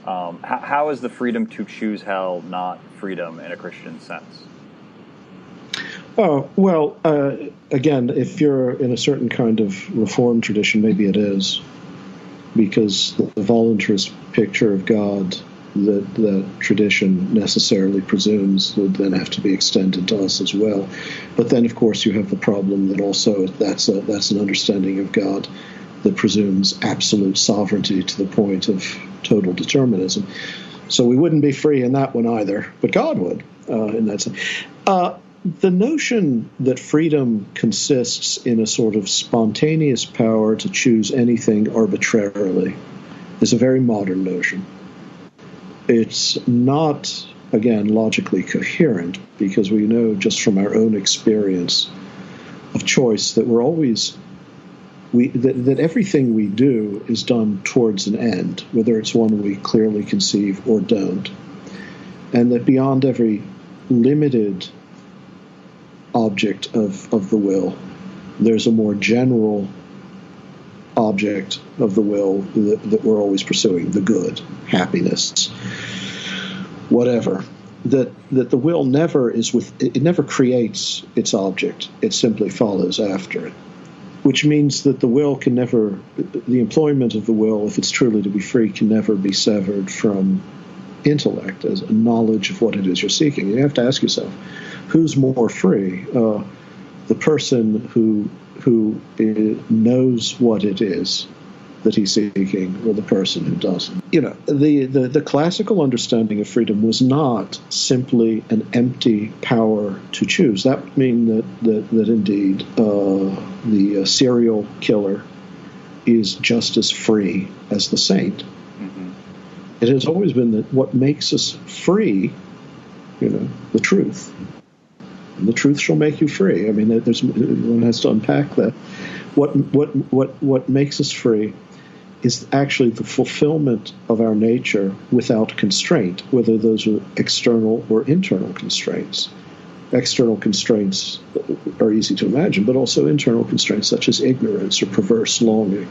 How is the freedom to choose hell not freedom in a Christian sense? Well, again, if you're in a certain kind of Reformed tradition, maybe it is, because the voluntarist picture of God that tradition necessarily presumes would then have to be extended to us as well. But then, of course, you have the problem that also that's an understanding of God that presumes absolute sovereignty to the point of total determinism. So we wouldn't be free in that one either, but God would in that sense. The notion that freedom consists in a sort of spontaneous power to choose anything arbitrarily is a very modern notion. It's not, again, logically coherent, because we know just from our own experience of choice that we're always that everything we do is done towards an end, whether it's one we clearly conceive or don't, and that beyond every limited object of the will, there's a more general object of the will that we're always pursuing, the good, happiness, whatever. That the will never never creates its object, it simply follows after it. Which means that the will can never, the employment of the will, if it's truly to be free, can never be severed from intellect as a knowledge of what it is you're seeking. You have to ask yourself, who's more free? The person who knows what it is that he's seeking, or the person who doesn't. You know, the classical understanding of freedom was not simply an empty power to choose. That would mean that indeed the serial killer is just as free as the saint. Mm-hmm. It has always been that what makes us free, the truth. And the truth shall make you free. I mean, one has to unpack that. What makes us free is actually the fulfillment of our nature without constraint, whether those are external or internal constraints. External constraints are easy to imagine, but also internal constraints such as ignorance or perverse longing.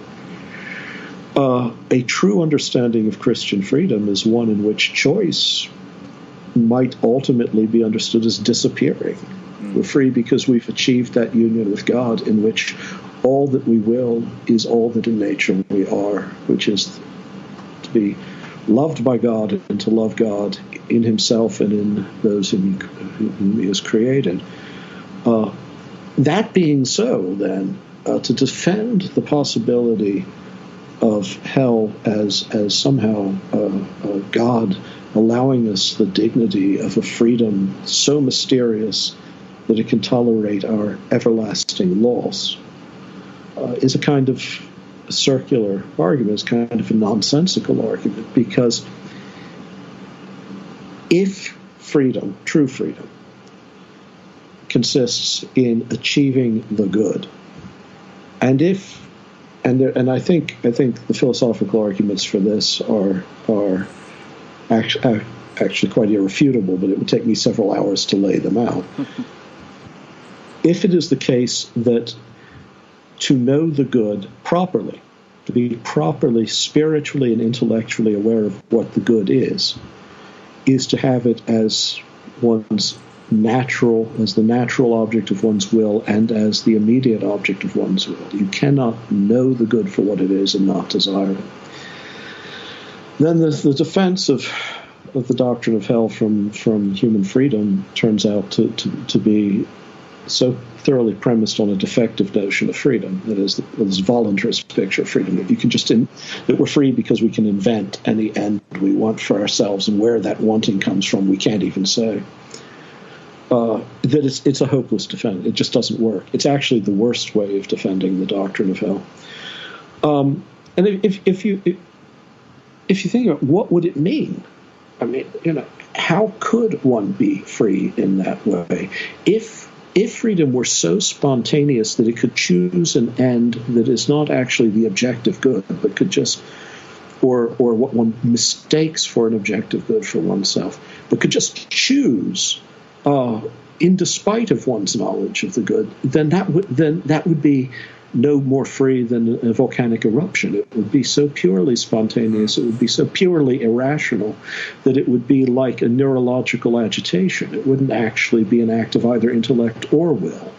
A true understanding of Christian freedom is one in which choice might ultimately be understood as disappearing. We're free because we've achieved that union with God in which all that we will is all that in nature we are, which is to be loved by God and to love God in himself and in those whom he has created. That being so, then, to defend the possibility of hell as somehow God allowing us the dignity of a freedom so mysterious that it can tolerate our everlasting loss, is a kind of circular argument, is kind of a nonsensical argument, because if freedom, true freedom, consists in achieving the good, and I think the philosophical arguments for this are actually quite irrefutable, but it would take me several hours to lay them out. If it is the case that to know the good properly, to be properly spiritually and intellectually aware of what the good is to have it as one's as the natural object of one's will and as the immediate object of one's will. You cannot know the good for what it is and not desire it. Then the defense of the doctrine of hell from human freedom turns out to be so thoroughly premised on a defective notion of freedom, that is, this voluntarist picture of freedom, that you can that we're free because we can invent any end we want for ourselves, and where that wanting comes from we can't even say. That it's a hopeless defense. It just doesn't work. It's actually the worst way of defending the doctrine of hell. And if you think about what would it mean, I mean, how could one be free in that way? If freedom were so spontaneous that it could choose an end that is not actually the objective good, but could just, or what one mistakes for an objective good for oneself, but could just choose in despite of one's knowledge of the good, then that would be no more free than a volcanic eruption. It would be so purely spontaneous, it would be so purely irrational, that it would be like a neurological agitation. It wouldn't actually be an act of either intellect or will.